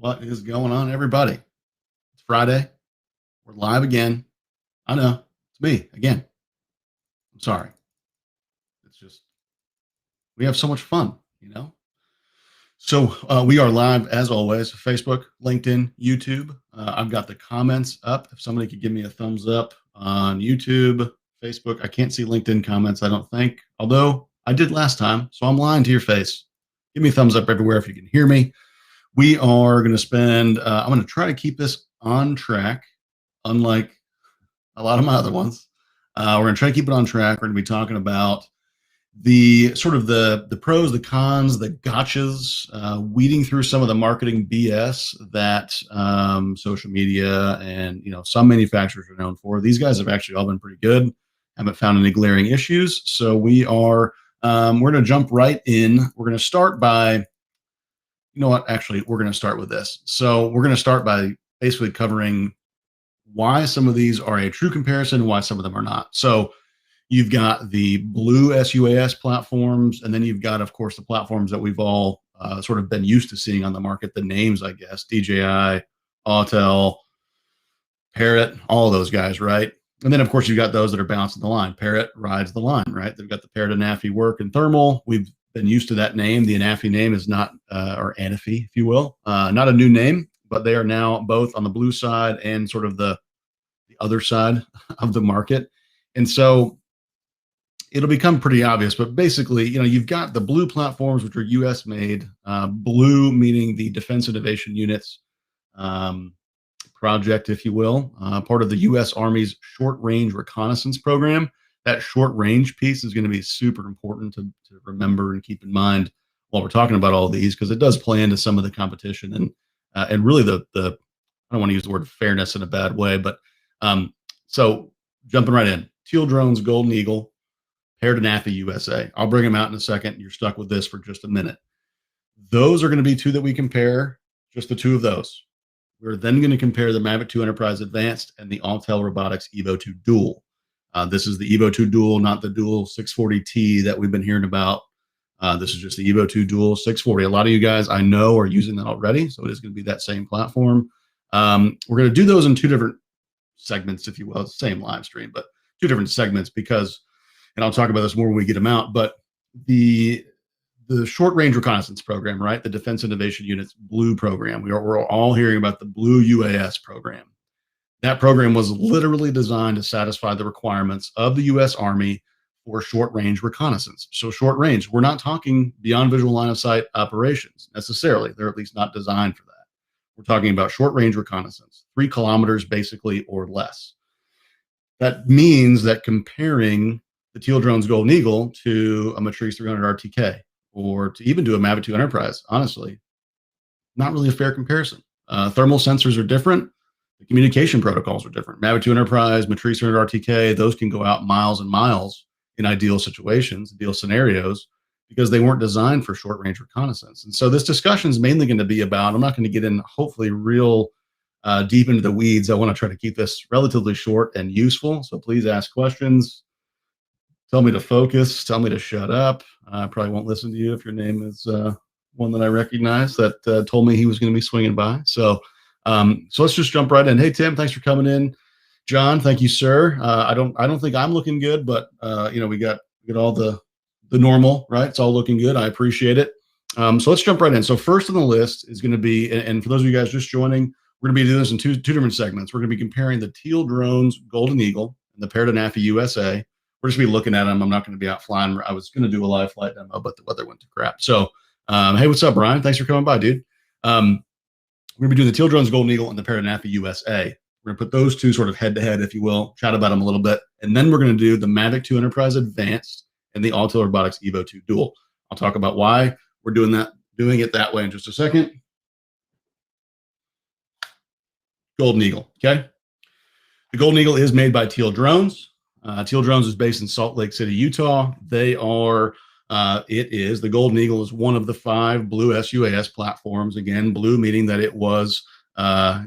What is going on, everybody? It's Friday. We're live again. I know it's me again. I'm sorry. It's just we have so much fun. So we are live as always. Facebook, LinkedIn, YouTube. I've got the comments up. If somebody could give me a thumbs up on YouTube, Facebook. I can't see LinkedIn comments. I don't think. Although I did last time, so I'm lying to your face. Give me a thumbs up everywhere if you can hear me. We are going to spend. I'm going to try to keep this on track, unlike a lot of my other ones. We're going to try to keep it on track. We're going to be talking about the sort of the pros, the cons, the gotchas, weeding through some of the marketing BS that social media and some manufacturers are known for. These guys have actually all been pretty good. Haven't found any glaring issues. So we're going to jump right in. We're going to start by, actually, we're going to start with this. So we're going to start by basically covering why some of these are a true comparison, why some of them are not. So you've got the blue SUAS platforms, and then you've got, of course, the platforms that we've all sort of been used to seeing on the market, the names, I guess, DJI, Autel, Parrot, all of those guys, right? And then, of course, you've got those that are bouncing the line. Parrot rides the line, right? They've got the Parrot Anafi work and thermal. We've been used to that name. The Anafi name is not, or Anafi, if you will, not a new name, but they are now both on the blue side and sort of the other side of the market. And so it'll become pretty obvious, but basically, you've got the blue platforms, which are US made, blue meaning the Defense Innovation Units project, if you will, part of the US Army's Short Range Reconnaissance Program. That short range piece is going to be super important to remember and keep in mind while we're talking about all these, because it does play into some of the competition and really the I don't want to use the word fairness in a bad way, but so jumping right in, Teal drones, Golden Eagle, Parrot Anafi USA. I'll bring them out in a second. You're stuck with this for just a minute. Those are going to be two that we compare, just the two of those. We're then going to compare the Mavic 2 Enterprise Advanced and the Autel Robotics Evo 2 Dual. This is the Evo 2 Dual, not the Dual 640T that we've been hearing about. This is just the Evo 2 Dual 640. A lot of you guys I know are using that already, so it is going to be that same platform. We're going to do those in two different segments, if you will. It's the same live stream, but two different segments because, and I'll talk about this more when we get them out, but the Short Range Reconnaissance Program, right? The Defense Innovation Unit's blue program. We're all hearing about the blue UAS program. That program was literally designed to satisfy the requirements of the US Army for short range reconnaissance. So short range, we're not talking beyond visual line of sight operations necessarily. They're at least not designed for that. We're talking about short range reconnaissance, 3 kilometers basically or less. That means that comparing the Teal drone's Golden Eagle to a Matrice 300 RTK or to even do a Mavic 2 Enterprise, honestly, not really a fair comparison. Thermal sensors are different. The communication protocols are different. Mavic 2 Enterprise, Matrice 300 RTK, those can go out miles and miles in ideal situations, ideal scenarios, because they weren't designed for short range reconnaissance. And so this discussion is mainly going to be about, I'm not going to get in hopefully real deep into the weeds. I want to try to keep this relatively short and useful. So please ask questions. Tell me to focus. Tell me to shut up. I probably won't listen to you if your name is one that I recognize that told me he was going to be swinging by. So let's just jump right in. Hey, Tim, thanks for coming in. John, thank you, sir. I don't think I'm looking good, but we got all the normal, right? It's all looking good. I appreciate it. So let's jump right in. So first on the list is going to be, and for those of you guys just joining, we're going to be doing this in two different segments. We're going to be comparing the Teal drones, Golden Eagle, and the Parrot Anafi USA. We're just going to be looking at them. I'm not going to be out flying. I was going to do a live flight demo, but the weather went to crap. So, hey, what's up, Brian? Thanks for coming by, dude. We're going to be doing the Teal drones, Golden Eagle, and the Parrot Anafi USA. We're going to put those two sort of head to head, if you will, chat about them a little bit. And then we're going to do the Mavic 2 Enterprise Advanced and the Autel Robotics Evo 2 Dual. I'll talk about why we're doing it that way in just a second. Golden Eagle, okay? The Golden Eagle is made by Teal Drones. Teal Drones is based in Salt Lake City, Utah. The Golden Eagle is one of the 5 blue SUAS platforms. Again, blue meaning that it was,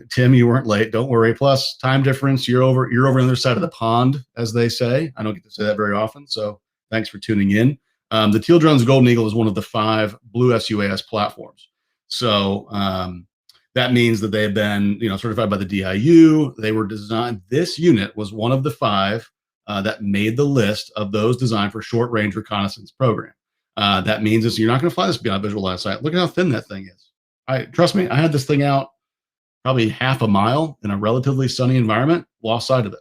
Tim, you weren't late. Don't worry. Plus time difference. You're over on the other side of the pond, as they say. I don't get to say that very often. So thanks for tuning in. The Teal Drones Golden Eagle is one of the 5 blue SUAS platforms. So That means that they have been, certified by the DIU. They were designed. This unit was one of the 5 that made the list of those designed for short range reconnaissance program. That means you're not going to fly this beyond visual line of sight. Look at how thin that thing is. Trust me, I had this thing out probably half a mile in a relatively sunny environment, lost sight of it,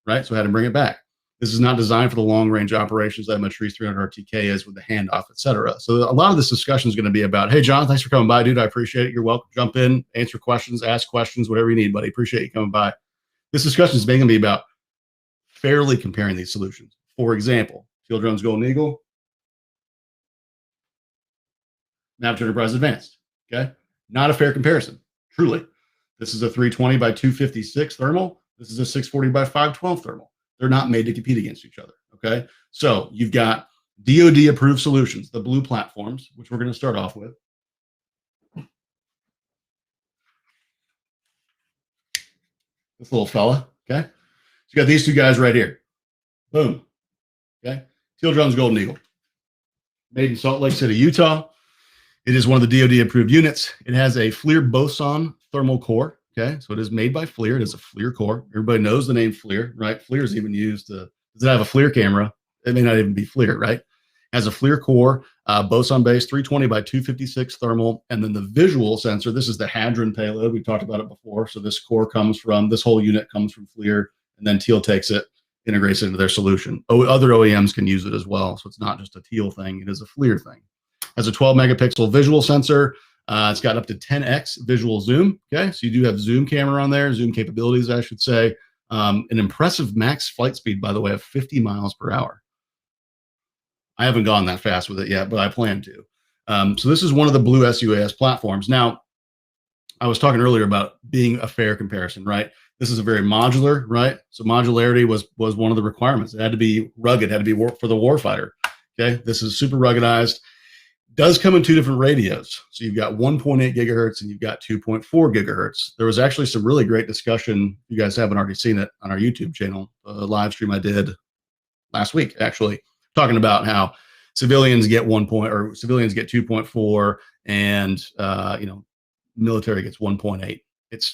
right? So I had to bring it back. This is not designed for the long range operations that Matrice 300 RTK is with the handoff, et cetera. So a lot of this discussion is going to be about, hey, John, thanks for coming by, dude. I appreciate it. You're welcome. Jump in, answer questions, ask questions, whatever you need, buddy. Appreciate you coming by. This discussion is going to be about fairly comparing these solutions. For example, Teal Drones Golden Eagle, Mavic Enterprise Advanced. Okay, not a fair comparison, truly. This is a 320 by 256 thermal. This is a 640 by 512 thermal. They're not made to compete against each other. Okay, so you've got DoD approved solutions, the blue platforms, which we're going to start off with. This little fella. Okay, so you got these 2 guys right here. Boom. Okay, Teal Drones Golden Eagle, made in Salt Lake City, Utah. It is one of the DoD approved units. It has a FLIR boson thermal core. Okay, so it is made by FLIR. It is a FLIR core. Everybody knows the name FLIR, right? FLIR is even used to, does it have a FLIR camera? It may not even be FLIR, right? It has a FLIR core, boson based 320 by 256 thermal. And then the visual sensor, this is the Hadron payload. We talked about it before. So this core comes from, this whole unit comes from FLIR, and then Teal takes it, integrates it into their solution. Other OEMs can use it as well. So it's not just a Teal thing. It is a FLIR thing. Has a 12 megapixel visual sensor. It's got up to 10x visual zoom. Okay, so you do have zoom camera on there, zoom capabilities, I should say. An impressive max flight speed, by the way, of 50 miles per hour. I haven't gone that fast with it yet, but I plan to. So this is one of the blue SUAS platforms. Now, I was talking earlier about being a fair comparison, right? This is a very modular, right? So modularity was one of the requirements. It had to be rugged, had to be for the warfighter. Okay, this is super ruggedized. Does come in 2 different radios. So you've got 1.8 gigahertz and you've got 2.4 gigahertz. There was actually some really great discussion. You guys haven't already seen it on our YouTube channel, a live stream I did last week, actually, talking about how civilians get 2.4 and, military gets 1.8. It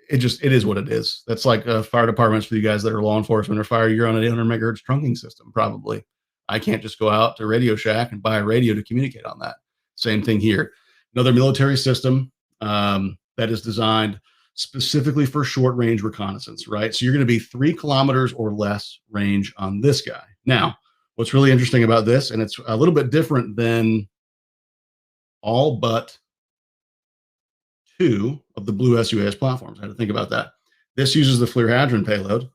is what it is. That's like fire departments for you guys that are law enforcement or fire. You're on an 800 megahertz trunking system, probably. I can't just go out to Radio Shack and buy a radio to communicate on that. Same thing here. Another military system that is designed specifically for short range reconnaissance, right? So you're going to be 3 kilometers or less range on this guy. Now, what's really interesting about this, and it's a little bit different than all but 2 of the blue SUAS platforms. I had to think about that. This uses the FLIR Hadron payload.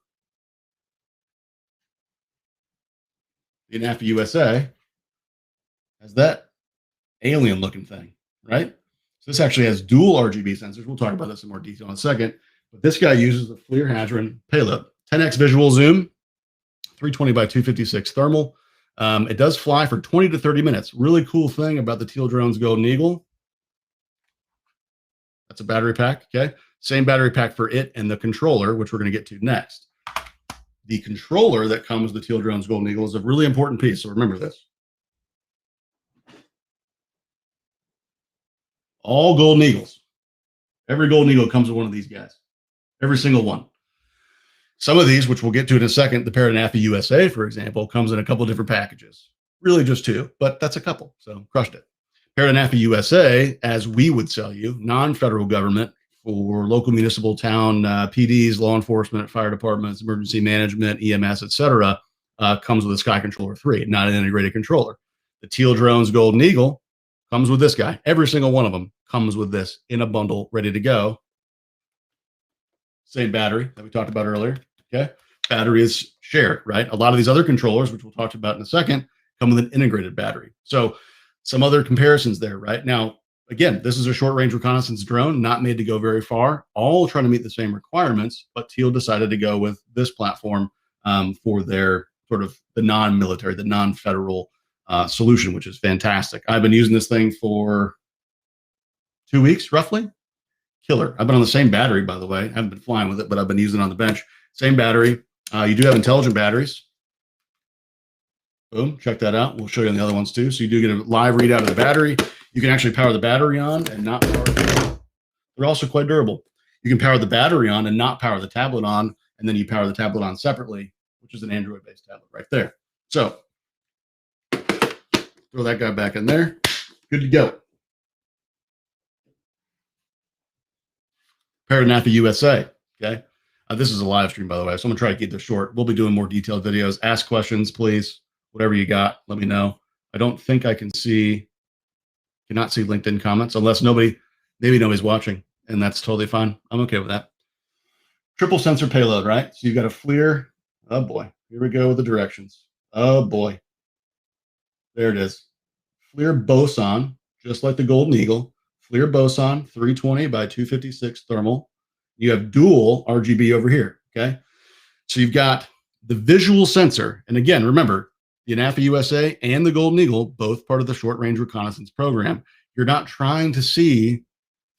The Anafi USA has that alien looking thing, right? So this actually has dual RGB sensors. We'll talk about this in more detail in a second. But this guy uses the FLIR Hadron payload. 10x visual zoom, 320 by 256 thermal. It does fly for 20 to 30 minutes. Really cool thing about the Teal Drones Golden Eagle. That's a battery pack, okay? Same battery pack for it and the controller, which we're going to get to next. The controller that comes with the Teal Drones Golden Eagle is a really important piece, so remember this. All Golden Eagles, every Golden Eagle comes with one of these guys, every single one. Some of these, which we'll get to in a second, the Parrot Anafi USA, for example, comes in a couple of different packages. Really just 2, but that's a couple, so crushed it. Parrot Anafi USA, as we would sell you, non-federal government, for local municipal town PDs, law enforcement, fire departments, emergency management, EMS, et cetera, comes with a Sky Controller 3, not an integrated controller. The Teal Drones Golden Eagle comes with this guy. Every single one of them comes with this in a bundle, ready to go. Same battery that we talked about earlier, okay? Battery is shared, right? A lot of these other controllers, which we'll talk about in a second, come with an integrated battery. So some other comparisons there, right? Now, again, this is a short-range reconnaissance drone, not made to go very far, all trying to meet the same requirements, but Teal decided to go with this platform for their sort of the non-military, the non-federal solution, which is fantastic. I've been using this thing for 2 weeks, roughly. Killer. I've been on the same battery, by the way. I haven't been flying with it, but I've been using it on the bench. Same battery. You do have intelligent batteries. Boom, check that out. We'll show you on the other ones too. So you do get a live readout of the battery. You can actually power the battery on and not power They're also quite durable. You can power the battery on and not power the tablet on, and then you power the tablet on separately, which is an Android-based tablet right there. So throw that guy back in there. Good to go. Parrot Anafi USA. Okay. This is a live stream, by the way, so I'm going to try to keep this short. We'll be doing more detailed videos. Ask questions, please. Whatever you got, let me know. I don't think I cannot see LinkedIn comments unless maybe nobody's watching, and that's totally fine. I'm okay with that. Triple sensor payload, right? So you've got a FLIR. Oh boy, here we go with the directions. Oh boy, there it is. FLIR boson, just like the Golden Eagle. FLIR boson, 320 by 256 thermal. You have dual RGB over here. Okay, so you've got the visual sensor, and again, remember the Anafi USA and the Golden Eagle, both part of the short range reconnaissance program. You're not trying to see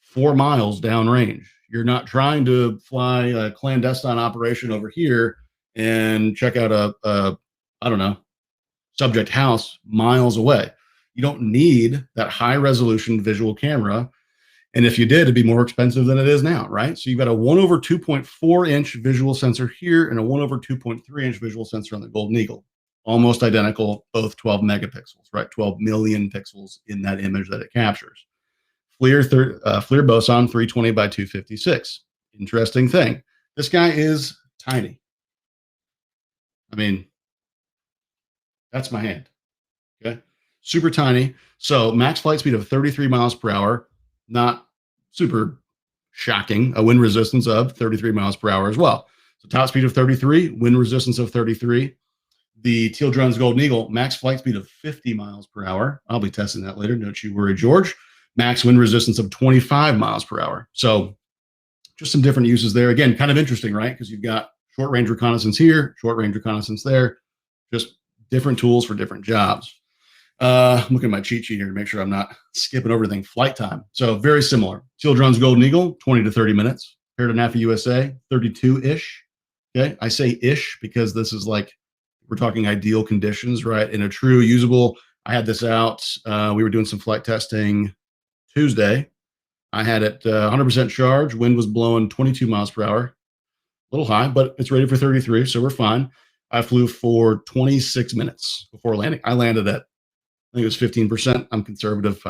4 miles downrange. You're not trying to fly a clandestine operation over here and check out a I don't know, subject house miles away. You don't need that high resolution visual camera. And if you did, it'd be more expensive than it is now, right? So you've got a 1/2.4 inch visual sensor here and a 1/2.3 inch visual sensor on the Golden Eagle. Almost identical, both 12 megapixels, right? 12 million pixels in that image that it captures. FLIR boson 320 by 256. Interesting thing. This guy is tiny. I mean, that's my hand. Okay. Super tiny. So max flight speed of 33 miles per hour. Not super shocking. A wind resistance of 33 miles per hour as well. So top speed of 33, wind resistance of 33. The Teal Drone's Golden Eagle, max flight speed of 50 miles per hour. I'll be testing that later. Don't you worry, George. Max wind resistance of 25 miles per hour. So just some different uses there. Again, kind of interesting, right? Because you've got short range reconnaissance here, short range reconnaissance there. Just different tools for different jobs. I'm looking at my cheat sheet here to make sure I'm not skipping over anything. Flight time. So very similar. Teal Drone's Golden Eagle, 20 to 30 minutes. Parrot Anafi USA, 32-ish. Okay. I say ish because this is like, we're talking ideal conditions, right? In a true usable, I had this out. We were doing some flight testing Tuesday. I had it 100% charged. Wind was blowing 22 miles per hour. A little high, but it's rated for 33, so we're fine. I flew for 26 minutes before landing. I landed at, I think it was 15%. I'm conservative.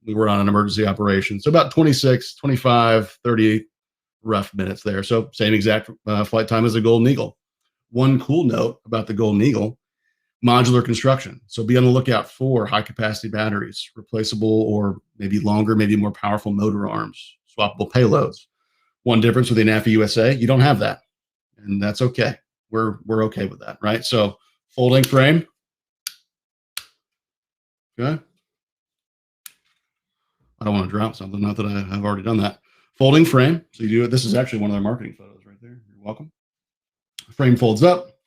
We were on an emergency operation. So about 26, 25, 30 rough minutes there. So same exact flight time as the Golden Eagle. One cool note about the Golden Eagle, modular construction. So be on the lookout for high capacity batteries, replaceable or maybe longer, maybe more powerful motor arms, swappable payloads. One difference with the Anafi USA, you don't have that. And that's okay. We're okay with that, right? So folding frame. Okay. I don't want to drop something, not that I've already done that. Folding frame. So you do it. This is actually one of their marketing photos right there. You're welcome. Frame folds up.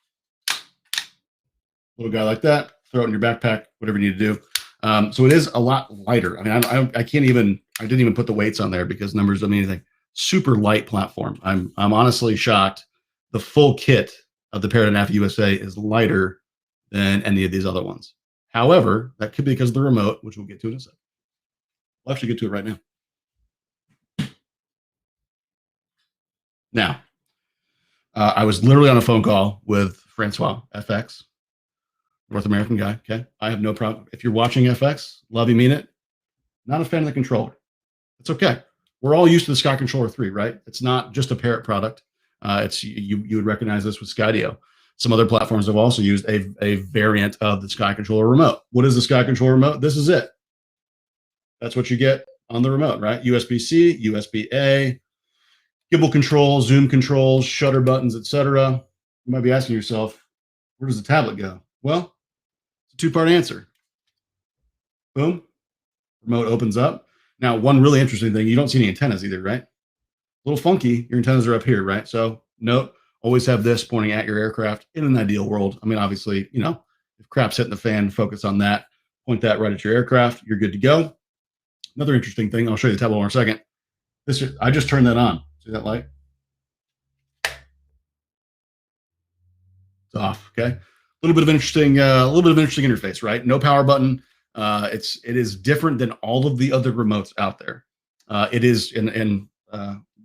Little guy like that. Throw it in your backpack, whatever you need to do. So it is a lot lighter. I mean, I didn't even put the weights on there because numbers don't mean anything. Super light platform. I'm honestly shocked. The full kit of the Parrot Anafi USA is lighter than any of these other ones. However, that could be because of the remote, which we'll get to in a second. We'll actually get to it right now. Now, I was literally on a phone call with Francois FX, North American guy. Okay. I have no problem. If you're watching FX, love you, mean it. Not a fan of the controller. It's okay. We're all used to the Sky Controller 3, right? It's not just a Parrot product. It's you would recognize this with Skydio. Some other platforms have also used a variant of the Sky Controller remote. What is the Sky Controller remote? This is it. That's what you get on the remote, right? USB-C, USB-A, gimbal controls, zoom controls, shutter buttons, etc. You might be asking yourself, where does the tablet go? Well, it's a two-part answer. Boom, remote opens up. Now, one really interesting thing, you don't see any antennas either, right? A little funky, your antennas are up here, right? So note, always have this pointing at your aircraft in an ideal world. I mean, obviously, if crap's hitting the fan, focus on that, point that right at your aircraft, you're good to go. Another interesting thing, I'll show you the tablet in a second. I just turned that on. See that light? It's off. Okay. A little bit of interesting interface, right? No power button. It is different than all of the other remotes out there. It is,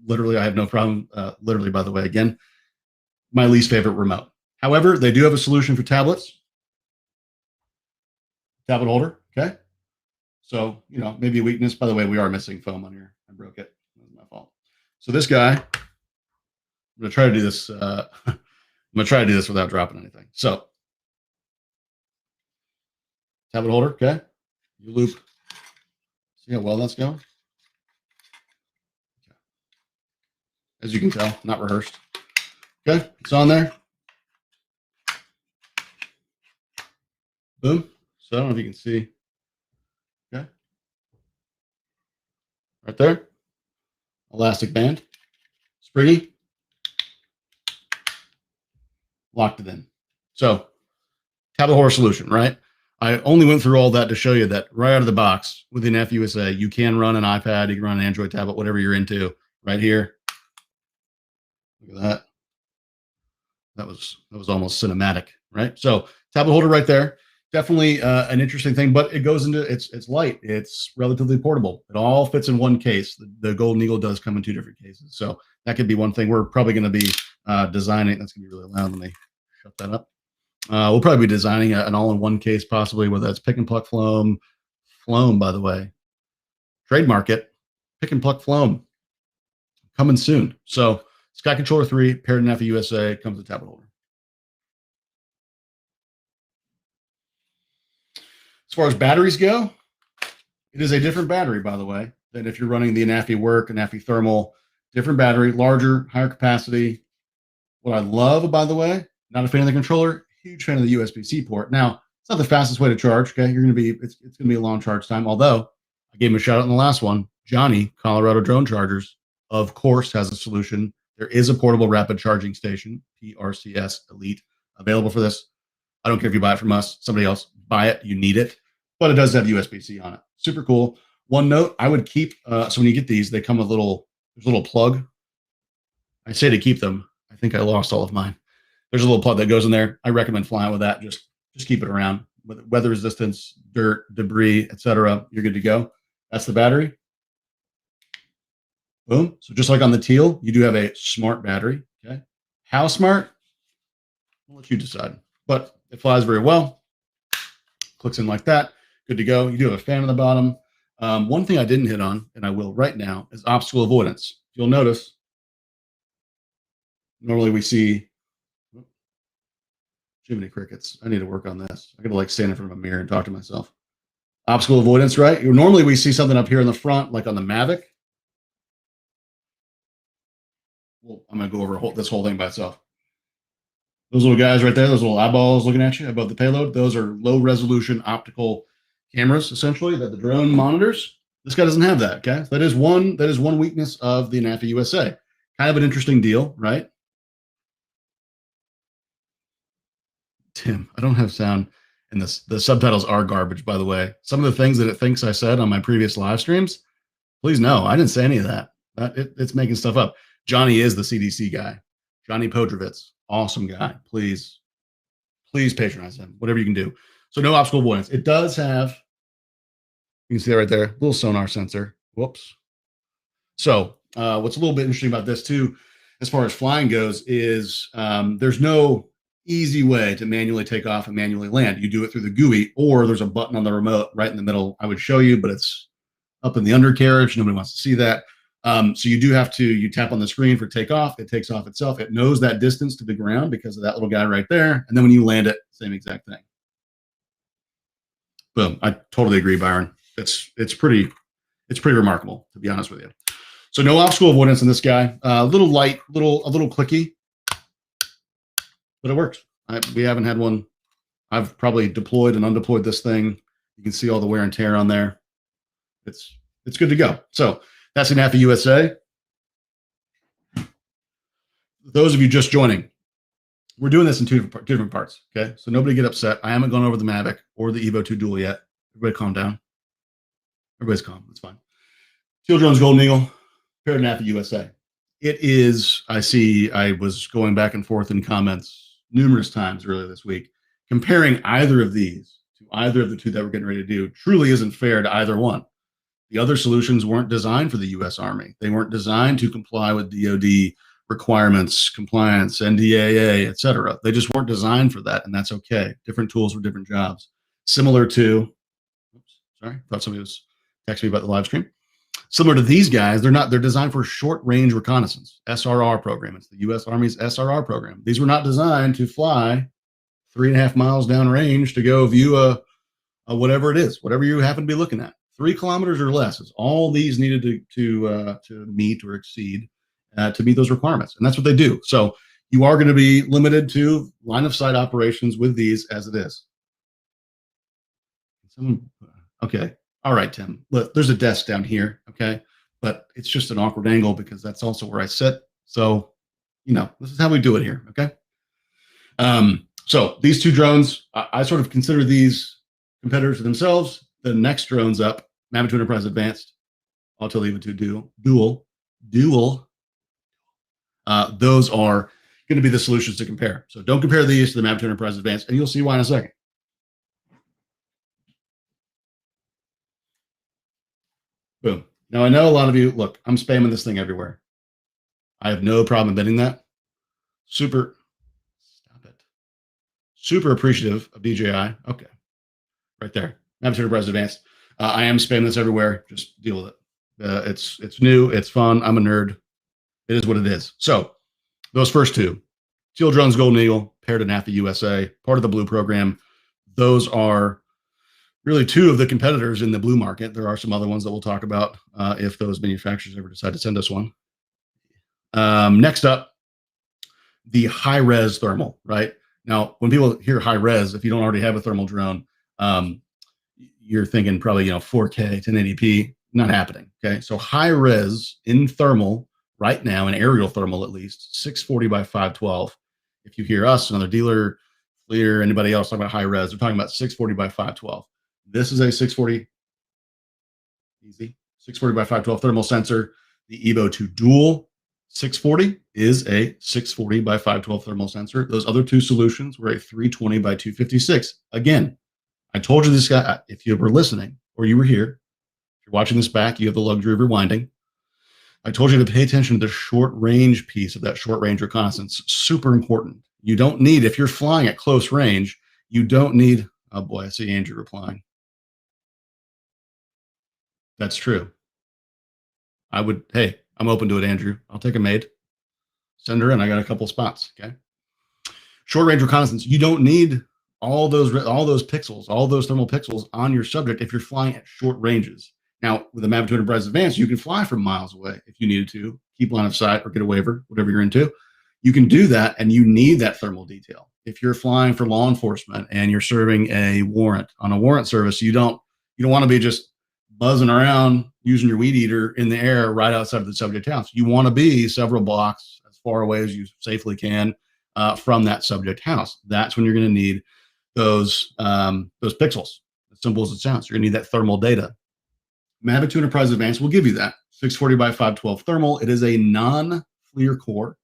literally, I have no problem. Literally, by the way, again, my least favorite remote. However, they do have a solution for tablets. Tablet holder. Okay. So, maybe a weakness. By the way, we are missing foam on here. I broke it. That was my fault. So this guy, I'm going to try to do this. I'm going to try to do this without dropping anything. So tablet holder. Okay. You loop. See how well that's going? As you can tell, not rehearsed. Okay. It's on there. Boom. So I don't know if you can see. Okay. Right there. Elastic band. Springy. Locked it in. So tablet holder solution, right? I only went through all that to show you that right out of the box within Anafi USA, you can run an iPad, you can run an Android tablet, whatever you're into, right here. Look at that. That was almost cinematic, right? So tablet holder right there. Definitely an interesting thing, but it goes into it's light. It's relatively portable. It all fits in one case. The Golden Eagle does come in two different cases, so that could be one thing we're probably going to be designing. That's going to be really loud. Let me shut that up. We'll probably be designing an all-in-one case, possibly, whether that's pick and pluck foam. Floam, by the way, trademark it. Pick and pluck foam coming soon. So Sky Controller 3, Parrot Anafi USA, comes with tablet holder. As far as batteries go, it is a different battery, by the way, than if you're running the Anafi Work, Anafi Thermal. Different battery, larger, higher capacity. What I love, by the way, not a fan of the controller, huge fan of the USB-C port. Now, it's not the fastest way to charge. Okay, it's going to be a long charge time. Although I gave him a shout out in the last one. Johnny, Colorado Drone Chargers, of course, has a solution. There is a portable rapid charging station, PRCS Elite, available for this. I don't care if you buy it from us, somebody else, buy it. You need it, but it does have USB-C on it. Super cool. One note, I would keep. So when you get these, they come with there's a little plug. I say to keep them. I think I lost all of mine. There's a little plug that goes in there. I recommend flying with that. Just keep it around. With weather resistance, dirt, debris, etc. You're good to go. That's the battery. Boom. So just like on the Teal, you do have a smart battery. Okay. How smart? I'll let you decide. But it flies very well. Clicks in like that. Good to go. You do have a fan on the bottom. One thing I didn't hit on, and I will right now, is obstacle avoidance. You'll notice, normally we see Jiminy crickets. I need to work on this. I got to stand in front of a mirror and talk to myself. Obstacle avoidance, right? Normally we see something up here in the front, like on the Mavic. Well, I'm going to go over this whole thing by itself. Those little guys right there, those little eyeballs looking at you above the payload, those are low resolution optical cameras, essentially, that the drone monitors. This guy doesn't have that. Okay. That is one weakness of the Anafi USA. Kind of an interesting deal, right? Tim, I don't have sound, and the subtitles are garbage, by the way. Some of the things that it thinks I said on my previous live streams, please no, I didn't say any of that. It's making stuff up. Johnny is the CDC guy. Johnny Podrovitz, awesome guy. Please patronize him, whatever you can do. So no obstacle avoidance. It does have, you can see that right there, little sonar sensor. Whoops. So what's a little bit interesting about this too, as far as flying goes, is there's no easy way to manually take off and manually land. You do it through the GUI, or there's a button on the remote right in the middle. I would show you, but it's up in the undercarriage. Nobody wants to see that. So you do have to, you tap on the screen for takeoff. It takes off itself. It knows that distance to the ground because of that little guy right there. And then when you land it, same exact thing. Boom. I totally agree, Byron. It's pretty remarkable, to be honest with you. So no obstacle avoidance in this guy. A little light, a little clicky, but it works. We haven't had one. I've probably deployed and undeployed this thing. You can see all the wear and tear on there. It's good to go. So that's Anafi USA. Those of you just joining, we're doing this in two different parts. Okay, so nobody get upset. I haven't gone over the Mavic or the Evo 2 Dual yet. Everybody calm down. Everybody's calm. It's fine. Teal Drones, Golden Eagle, Parrot Anafi USA. It is, I was going back and forth in comments numerous times earlier this week, comparing either of these to either of the two that we're getting ready to do truly isn't fair to either one, The other solutions weren't designed for the U.S. Army. They weren't designed to comply with DoD requirements, compliance, NDAA, et cetera. They just weren't designed for that, and that's okay. Different tools for different jobs. Similar to, oops, sorry, thought somebody was texting me about the live stream. Similar to these guys, they're designed for short range reconnaissance, SRR program. It's the U.S. Army's SRR program. These were not designed to fly 3.5 miles downrange to go view a whatever it is, whatever you happen to be looking at. 3 kilometers or less is all these needed to meet or exceed to meet those requirements, and that's what they do. So you are going to be limited to line of sight operations with these as it is. Okay. All right, Tim. Look, there's a desk down here, okay? But it's just an awkward angle because that's also where I sit. So, this is how we do it here, okay? So these two drones, I sort of consider these competitors to themselves. The next drones up, Mavic 2 Enterprise Advanced, Autel Evo 2 Dual. Those are going to be the solutions to compare. So don't compare these to the Mavic 2 Enterprise Advanced, and you'll see why in a second. Boom. Now, I know a lot of you, look, I'm spamming this thing everywhere. I have no problem admitting that. Super appreciative of DJI. Okay. Right there. Mavic 2 Enterprise Advanced. I am spamming this everywhere. Just deal with it. It's new. It's fun. I'm a nerd. It is what it is. So those first two, Teal Drones, Golden Eagle, Parrot Anafi USA, part of the Blue program. Those are really two of the competitors in the Blue market. There are some other ones that we'll talk about if those manufacturers ever decide to send us one. Next up, the high-res thermal, right? Now, when people hear high-res, if you don't already have a thermal drone, you're thinking probably 4K, 1080p, not happening, okay? So high-res in thermal right now, in aerial thermal at least, 640 by 512. If you hear us, another dealer, Lear, anybody else talking about high-res, they're talking about 640 by 512. This is a 640 by 512 thermal sensor. The Evo 2 Dual 640 is a 640 by 512 thermal sensor. Those other two solutions were a 320 by 256. Again, I told you this guy, if you were listening or you were here, if you're watching this back, you have the luxury of rewinding. I told you to pay attention to the short range piece of that short range reconnaissance. Super important. You don't need, if you're flying at close range, you don't need, oh boy, I see Andrew replying. That's true. Hey, I'm open to it, Andrew. I'll take a maid. Send her in. I got a couple spots, okay? Short range reconnaissance, you don't need all those pixels, all those thermal pixels on your subject if you're flying at short ranges. Now, with the Mavic 2 Enterprise Advanced, you can fly from miles away if you needed to, keep line of sight or get a waiver, whatever you're into. You can do that, and you need that thermal detail. If you're flying for law enforcement and you're serving a warrant on a warrant service, you don't want to be just buzzing around using your weed eater in the air right outside of the subject house. You want to be several blocks as far away as you safely can from that subject house. That's when you're going to need those pixels. As simple as it sounds, you're going to need that thermal data. Mavic 2 Enterprise Advanced will give you that 640 by 512 thermal. It is a non-FLIR core.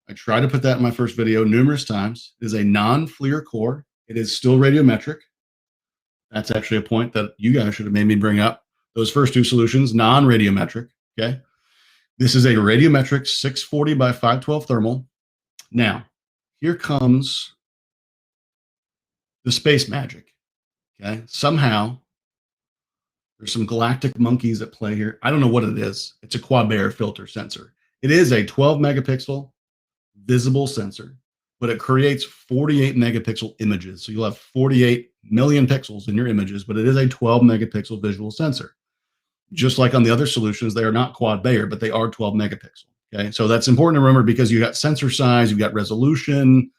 I tried to put that in my first video numerous times. It is a non-FLIR core. It is still radiometric. That's actually a point that you guys should have made me bring up. Those first two solutions, non-radiometric, okay? This is a radiometric 640 by 512 thermal. Now, here comes the space magic, okay? Somehow, there's some galactic monkeys at play here. I don't know what it is. It's a quad Bayer filter sensor. It is a 12 megapixel visible sensor, but it creates 48 megapixel images. So you'll have 48 million pixels in your images, but it is a 12 megapixel visual sensor. Just like on the other solutions, they are not quad Bayer, but they are 12 megapixel. Okay, so that's important to remember because you got sensor size, you got resolution.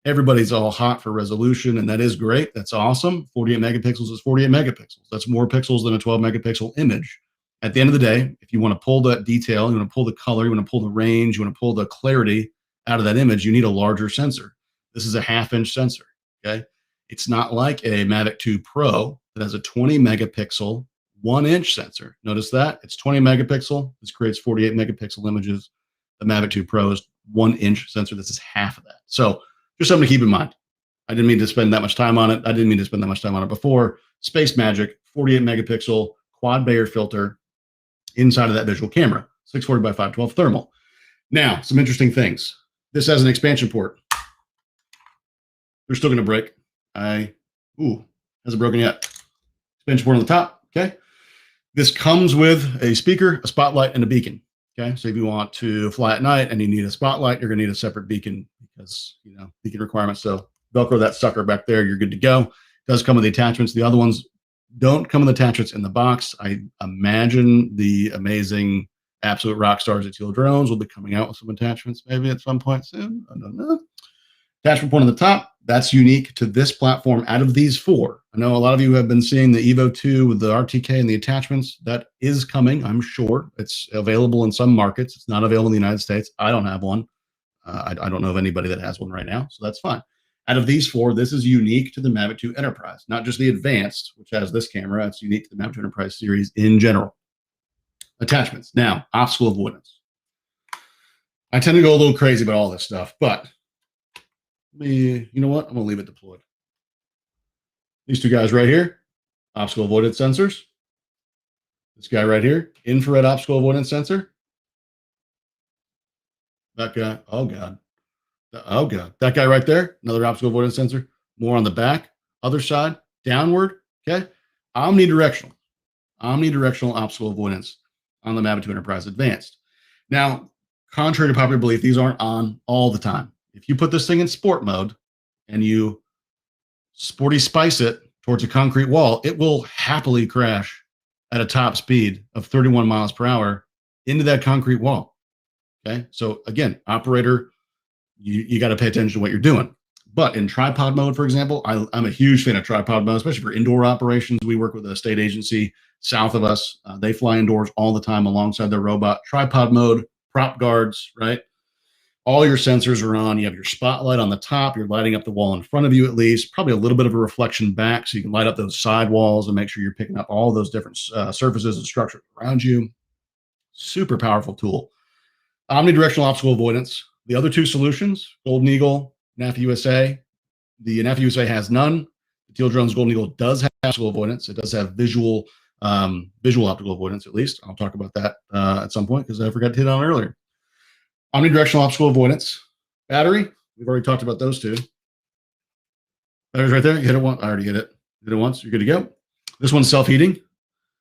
Everybody's all hot for resolution, and that is great. That's awesome. 48 megapixels is 48 megapixels. That's more pixels than a 12 megapixel image. At the end of the day, if you want to pull that detail, you want to pull the color, you want to pull the range, you want to pull the clarity out of that image, you need a larger sensor. This is a 1/2-inch sensor, okay? It's not like a Mavic 2 Pro that has a 20 megapixel, 1-inch sensor. Notice that? It's 20 megapixel. This creates 48 megapixel images. The Mavic 2 Pro is 1-inch sensor. This is half of that. So just something to keep in mind. I didn't mean to spend that much time on it. I didn't mean to spend that much time on it before. Space Magic, 48 megapixel, quad Bayer filter inside of that visual camera, 640 by 512 thermal. Now, some interesting things. This has an expansion port. They're still going to break. Hasn't broken yet. Expansion port on the top. Okay. This comes with a speaker, a spotlight, and a beacon. Okay. So if you want to fly at night and you need a spotlight, you're going to need a separate beacon because, beacon requirements. So Velcro that sucker back there, you're good to go. It does come with the attachments. The other ones don't come with attachments in the box. I imagine the amazing absolute rock stars at Teal Drones will be coming out with some attachments maybe at some point soon. I don't know. Attachment point on the top, that's unique to this platform out of these four. I know a lot of you have been seeing the Evo 2 with the RTK and the attachments. That is coming, I'm sure. It's available in some markets. It's not available in the United States. I don't have one. I don't know of anybody that has one right now, so that's fine. Out of these four, this is unique to the Mavic 2 Enterprise, not just the Advanced, which has this camera. It's unique to the Mavic 2 Enterprise series in general. Attachments. Now, obstacle avoidance. I tend to go a little crazy about all this stuff, but you know what? I'm going to leave it deployed. These two guys right here, obstacle avoidance sensors. This guy right here, infrared obstacle avoidance sensor. That guy, oh God. Oh God. That guy right there, another obstacle avoidance sensor. More on the back, other side, downward. Okay. Omnidirectional obstacle avoidance on the Mavic 2 Enterprise Advanced. Now, contrary to popular belief, these aren't on all the time. If you put this thing in sport mode and you sporty spice it towards a concrete wall, it will happily crash at a top speed of 31 miles per hour into that concrete wall. Okay. So again, operator, you got to pay attention to what you're doing. But in tripod mode, for example, I'm a huge fan of tripod mode, especially for indoor operations. We work with a state agency south of us. They fly indoors all the time alongside their robot. Tripod mode, prop guards, right? All your sensors are on. You have your spotlight on the top. You're lighting up the wall in front of you at least, probably a little bit of a reflection back so you can light up those side walls and make sure you're picking up all those different surfaces and structures around you. Super powerful tool. Omnidirectional obstacle avoidance. The other two solutions, Golden Eagle, Anafi USA. The Anafi USA has none. The Teal Drones Golden Eagle does have obstacle avoidance. It does have visual optical avoidance, at least. I'll talk about that at some point because I forgot to hit on earlier. Omnidirectional obstacle avoidance. Battery, we've already talked about those two. Battery's right there. You hit it once. I already hit it. Hit it once. You're good to go. This one's self-heating.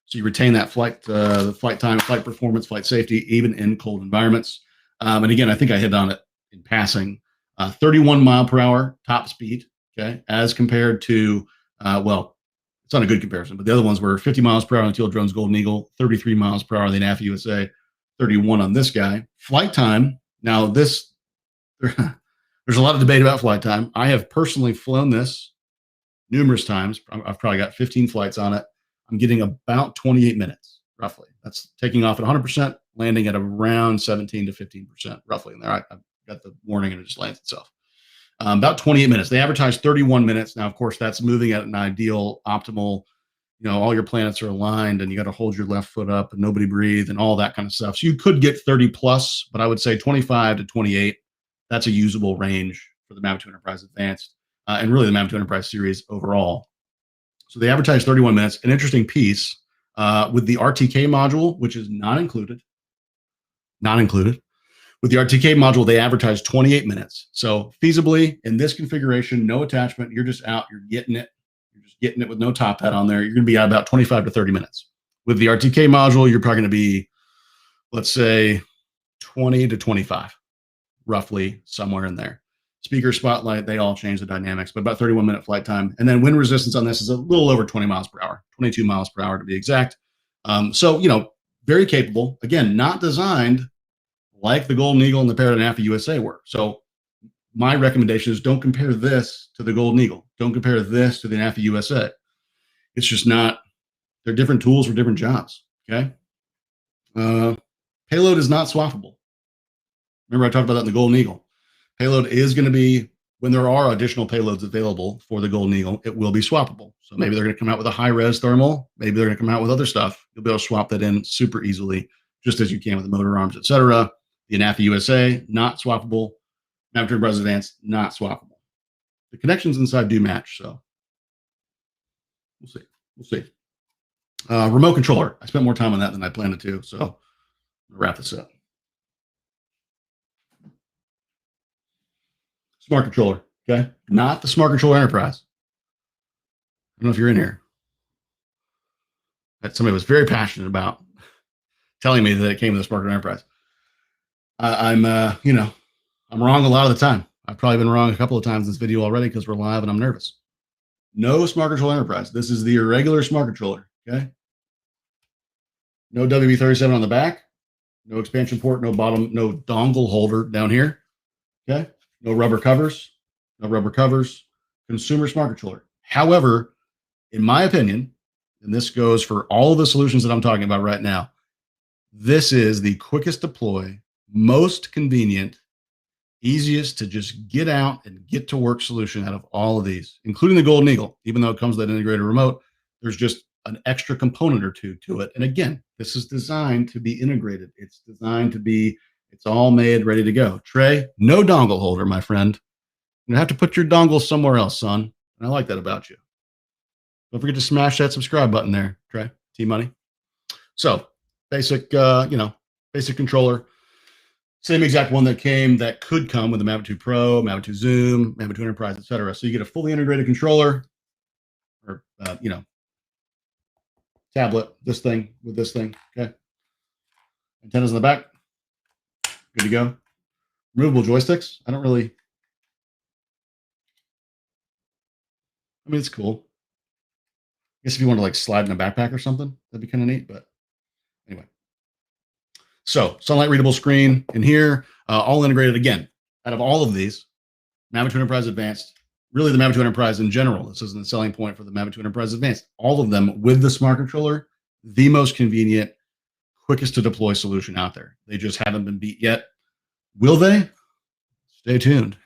So you retain that flight time, flight performance, flight safety, even in cold environments. And again, I think I hit on it in passing. 31 mile per hour top speed, okay, as compared to, it's not a good comparison, but the other ones were 50 miles per hour on Teal Drones Golden Eagle, 33 miles per hour on the Anafi USA, 31 on this guy. Flight time, now there's a lot of debate about flight time. I have personally flown this numerous times. I've probably got 15 flights on it. I'm getting about 28 minutes, roughly. That's taking off at 100%, landing at around 17 to 15%, roughly. In there, I've got the warning and it just lands itself. About 28 minutes. They advertise 31 minutes. Now, of course, that's moving at an ideal, optimal, all your planets are aligned and you got to hold your left foot up and nobody breathe and all that kind of stuff. So you could get 30 plus, but I would say 25 to 28. That's a usable range for the Mavic 2 Enterprise Advanced and really the Mavic 2 Enterprise series overall. So they advertise 31 minutes. An interesting piece with the RTK module, which is not included. With the RTK module, they advertise 28 minutes. So feasibly, in this configuration, no attachment, you're just out, you're getting it. You're just getting it with no top hat on there. You're going to be at about 25 to 30 minutes. With the RTK module, you're probably going to be, let's say, 20 to 25, roughly somewhere in there. Speaker, spotlight, they all change the dynamics, but about 31-minute flight time. And then wind resistance on this is a little over 20 miles per hour, 22 miles per hour to be exact. So, very capable. Again, not designed like the Golden Eagle and the Parrot Anafi USA were. So my recommendation is don't compare this to the Golden Eagle. Don't compare this to the Anafi USA. It's just not, they're different tools for different jobs, okay? Payload is not swappable. Remember I talked about that in the Golden Eagle. Payload is going to be, when there are additional payloads available for the Golden Eagle, it will be swappable. So maybe they're going to come out with a high-res thermal. Maybe they're going to come out with other stuff. You'll be able to swap that in super easily, just as you can with the motor arms, etc. The Anafi USA, not swappable. Mavic 2 Enterprise Advanced, not swappable. The connections inside do match, so we'll see. Remote controller. I spent more time on that than I planned to, so I'll wrap this up. Smart controller, okay? Not the Smart Controller Enterprise. I don't know if you're in here. That somebody was very passionate about telling me that it came with a Smart Controller Enterprise. I'm, I'm wrong a lot of the time. I've probably been wrong a couple of times in this video already because we're live and I'm nervous. No Smart Controller Enterprise. This is the irregular Smart Controller, okay? No WB37 on the back. No expansion port, no bottom, no dongle holder down here, okay? No rubber covers, no rubber covers. Consumer Smart Controller. However, in my opinion, and this goes for all of the solutions that I'm talking about right now, this is the quickest deploy, most convenient, easiest to just get out and get to work solution out of all of these, including the Golden Eagle. Even though it comes with that integrated remote, there's just an extra component or two to it. And again, this is designed to be integrated. It's designed to be, it's all made, ready to go. Trey, no dongle holder, my friend. You have to put your dongle somewhere else, son. And I like that about you. Don't forget to smash that subscribe button there, Trey. T-Money. So basic, basic controller. Same exact one that could come with the Mavic 2 Pro, Mavic 2 Zoom, Mavic 2 Enterprise, etc. So you get a fully integrated controller, or tablet. This thing with this thing. Okay. Antennas in the back. Good to go. Removable joysticks. I mean, it's cool. I guess if you want to like slide in a backpack or something, that'd be kind of neat. But anyway. So sunlight readable screen in here, all integrated again. Out of all of these, Mavic 2 Enterprise Advanced, really the Mavic 2 Enterprise in general, this isn't the selling point for the Mavic 2 Enterprise Advanced. All of them with the smart controller, the most convenient, quickest to deploy solution out there. They just haven't been beat yet. Will they? Stay tuned.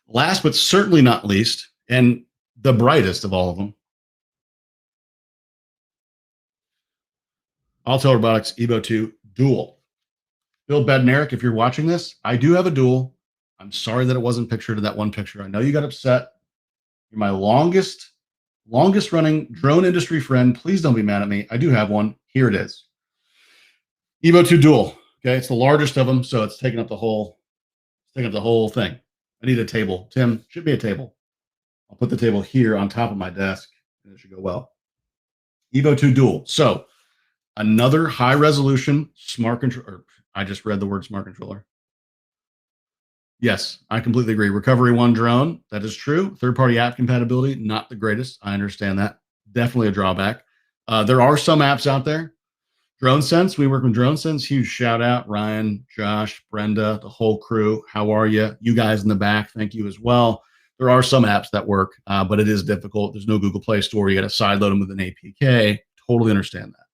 Last but certainly not least, and the brightest of all of them, Autel Robotics Evo 2 Dual. Bill Bednarik, if you're watching this, I do have a dual. I'm sorry that it wasn't pictured in that one picture. I know you got upset. You're my longest running drone industry friend. Please don't be mad at me. I do have one. Here it is. Evo 2 Dual. Okay, it's the largest of them, so it's taking up the whole thing. I need a table. Tim, should be a table. I'll put the table here on top of my desk, and it should go well. Evo 2 Dual. So another high resolution smart controller. I just read the word smart controller. Yes, I completely agree. Recovery One drone, that is true. Third-party app compatibility, not the greatest. I understand that. Definitely a drawback. There are some apps out there. DroneSense, we work with DroneSense. Huge shout out, Ryan, Josh, Brenda, the whole crew. How are you? You guys in the back, thank you as well. There are some apps that work, but it is difficult. There's no Google Play Store. You got to sideload them with an APK. Totally understand that.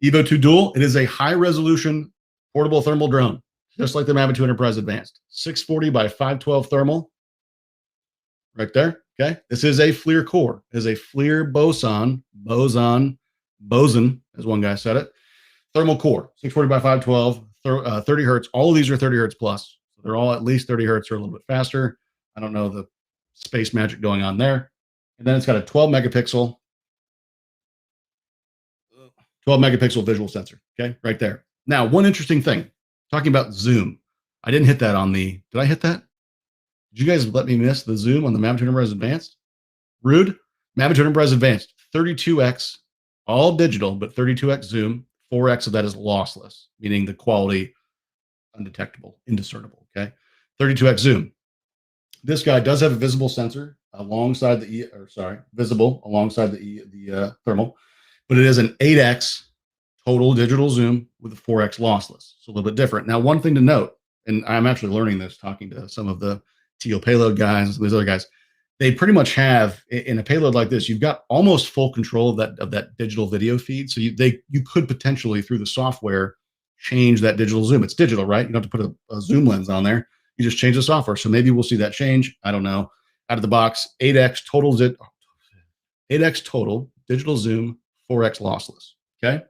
Evo 2 Dual, it is a high-resolution portable thermal drone, just like the Mavic 2 Enterprise Advanced. 640 by 512 thermal, right there. Okay, this is a FLIR core. It is a FLIR boson, as one guy said it. Thermal core, 640 by 512, 30 hertz. All of these are 30 hertz plus. So they're all at least 30 hertz or a little bit faster. I don't know the space magic going on there. And then it's got a 12 megapixel visual sensor. Okay, right there. Now, one interesting thing, talking about zoom. I didn't hit that on the, did I hit that? Did you guys let me miss the zoom on the Mavic 2 Enterprise Advanced? Rude. Mavic 2 Enterprise Advanced, 32x, all digital, but 32x zoom. 4x of that is lossless, meaning the quality undetectable, indiscernible. Okay, 32x zoom. This guy does have a visible sensor alongside visible alongside the thermal, but it is an 8x total digital zoom with a 4x lossless. So a little bit different. Now, one thing to note, and I'm actually learning this talking to some of the Teal payload guys and some of these other guys, they pretty much have in a payload like this, you've got almost full control of that digital video feed. So you could potentially through the software change that digital zoom. It's digital, right? You don't have to put a zoom lens on there. You just change the software. So maybe we'll see that change. I don't know. Out of the box, 8x total digital zoom, 4x lossless. Okay.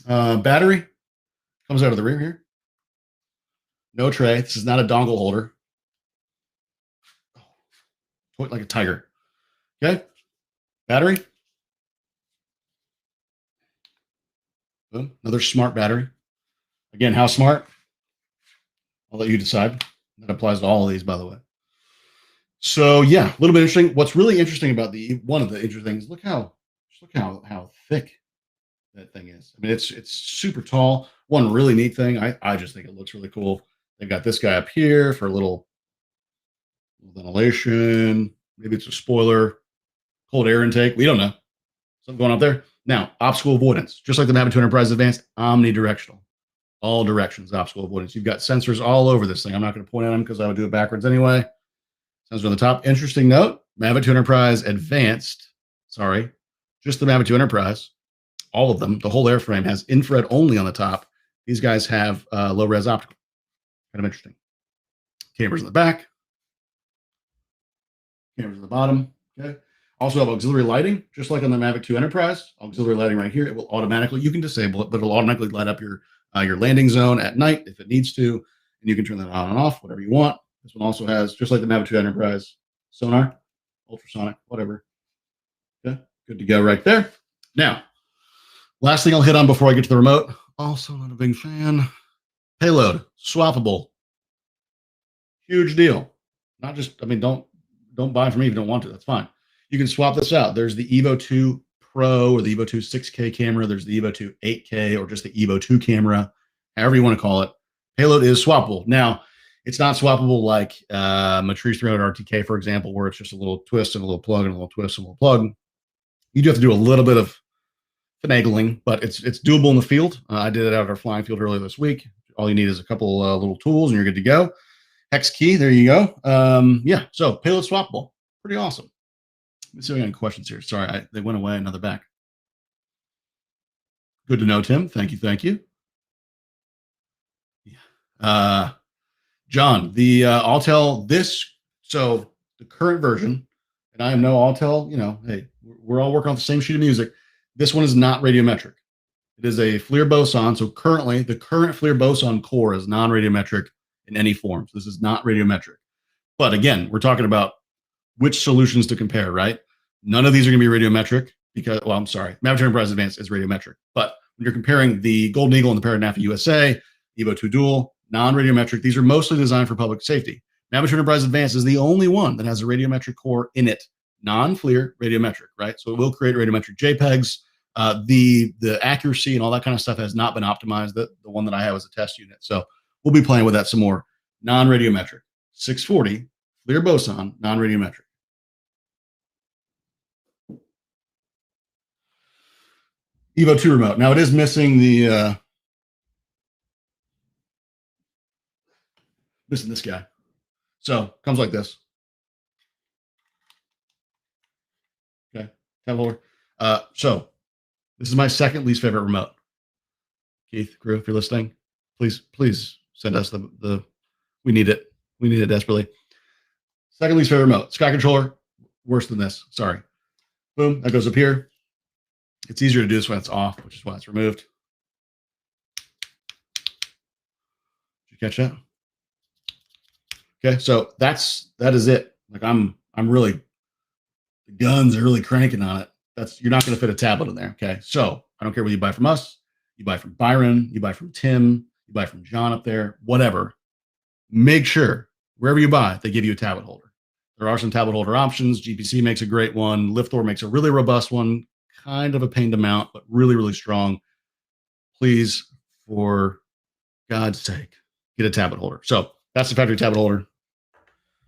Battery comes out of the rear here. No tray. This is not a dongle holder. Like a tiger. Okay. Battery, Boom. Another smart battery. Again, how smart? I'll let you decide. That applies to all of these, by the way. So yeah, a little bit interesting. What's really interesting about one of the interesting things, look how thick that thing is. I mean, it's super tall. One really neat thing, I just think it looks really cool. They've got this guy up here for a little ventilation. Maybe it's a spoiler, cold air intake. We don't know. Something going up there. Now, obstacle avoidance, just like the Mavic 2 Enterprise Advanced, omnidirectional. All directions, obstacle avoidance. You've got sensors all over this thing. I'm not going to point at them because I would do it backwards anyway. Sensor on the top. Interesting note, Mavic 2 Enterprise Advanced, sorry, just the Mavic 2 Enterprise, all of them, the whole airframe has infrared only on the top. These guys have low-res optical. Kind of interesting. Cameras in the back. Cameras at the bottom. Okay. Also have auxiliary lighting, just like on the Mavic 2 Enterprise. Auxiliary lighting right here. It will automatically, you can disable it, but it'll automatically light up your landing zone at night if it needs to, and you can turn that on and off, whatever you want. This one also has, just like the Mavic 2 Enterprise, sonar, ultrasonic, whatever. Okay, good to go right there. Now, last thing I'll hit on before I get to the remote. Also not a big fan. Payload, swappable. Huge deal. Not just, I mean, don't buy from me if you don't want to. That's fine. You can swap this out. There's the Evo 2 Pro or the Evo 2 6K camera. There's the Evo 2 8K or just the Evo 2 camera, however you want to call it. Payload is swappable. Now, it's not swappable like Matrice 300 RTK, for example, where it's just a little twist and a little plug and a little twist and a little plug. You do have to do a little bit of finagling, but it's doable in the field. I did it out at our flying field earlier this week. All you need is a couple little tools and you're good to go. Hex key, there you go. Yeah, so payload swappable. Pretty awesome. Let me see if I got any questions here. Sorry, they went away. Now they're back. Good to know, Tim. Thank you. Thank you. Yeah. John, the Autel, so the current version, and I am no Autel, hey, we're all working on the same sheet of music. This one is not radiometric. It is a FLIR boson. So currently, the current FLIR boson core is non-radiometric in any form. So this is not radiometric. But again, we're talking about which solutions to compare, right? None of these are going to be radiometric because, well, I'm sorry, Mavic Enterprise Advanced is radiometric. But when you're comparing the Golden Eagle and the Parrot Anafi USA, Evo 2 Dual, non-radiometric, these are mostly designed for public safety. Mavic Enterprise Advanced is the only one that has a radiometric core in it, non-FLIR radiometric, right? So it will create radiometric JPEGs. The accuracy and all that kind of stuff has not been optimized. The one that I have is a test unit. So we'll be playing with that some more. Non-radiometric, 640, FLIR boson, non-radiometric. Evo 2 remote. Now it is missing the missing this guy. So comes like this. Okay, tab holder. So this is my second least favorite remote. Keith, Crew, if you're listening, please send us the we need it. We need it desperately. Second least favorite remote. Sky controller, worse than this. Sorry. Boom, that goes up here. It's easier to do this when it's off, which is why it's removed. Did you catch that? Okay, so that is it. Like I'm really, the guns are really cranking on it. You're not going to fit a tablet in there. Okay, so I don't care whether you buy from us, you buy from Byron, you buy from Tim, you buy from John up there, whatever. Make sure wherever you buy, they give you a tablet holder. There are some tablet holder options. GPC makes a great one. Liftor makes a really robust one. Kind of a pain to mount, but really, really strong. Please, for God's sake, get a tablet holder. So that's the factory tablet holder.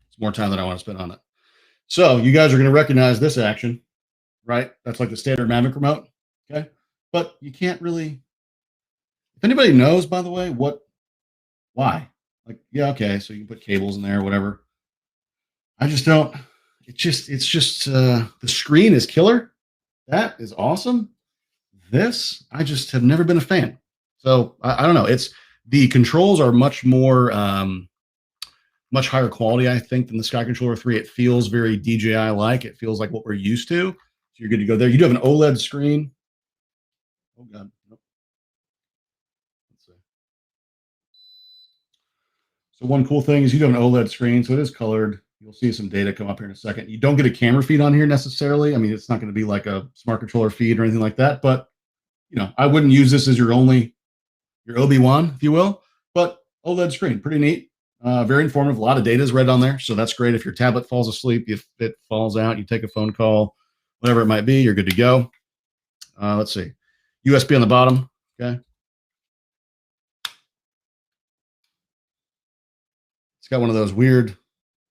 It's more time than I want to spend on it. So you guys are going to recognize this action, right? That's like the standard Mavic remote. Okay. But you can't really, if anybody knows, by the way, why? Like, yeah, okay. So you can put cables in there, whatever. I just don't, it's just the screen is killer. That is awesome. This, I just have never been a fan. So I don't know. The controls are much more, much higher quality, I think, than the Sky Controller 3. It feels very DJI-like. It feels like what we're used to. So you're good to go there. You do have an OLED screen. Oh, God. Nope. Let's see. So one cool thing is you do have an OLED screen, so it is colored. You'll see some data come up here in a second. You don't get a camera feed on here necessarily. I mean, it's not going to be like a smart controller feed or anything like that, but I wouldn't use this as your Obi-Wan, if you will, but OLED screen, pretty neat. Very informative. A lot of data is read on there. So that's great. If your tablet falls asleep, if it falls out, you take a phone call, whatever it might be, you're good to go. Let's see. USB on the bottom. Okay. It's got one of those weird,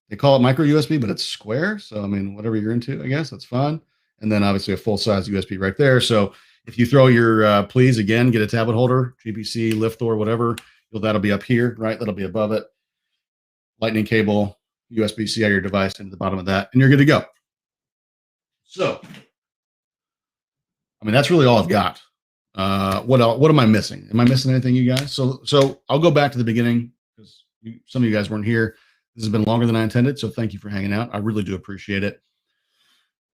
they call it micro USB, but it's square. So, I mean, whatever you're into, I guess that's fine. And then obviously a full size USB right there. So if you throw your, please, again, get a tablet holder, GPC, Liftor, whatever, that'll be up here, right? That'll be above it. Lightning cable, USB-C out of your device into the bottom of that, and you're good to go. So, I mean, that's really all I've got. What else? What am I missing? Am I missing anything, you guys? So I'll go back to the beginning because some of you guys weren't here. This has been longer than I intended, so thank you for hanging out. I really do appreciate it.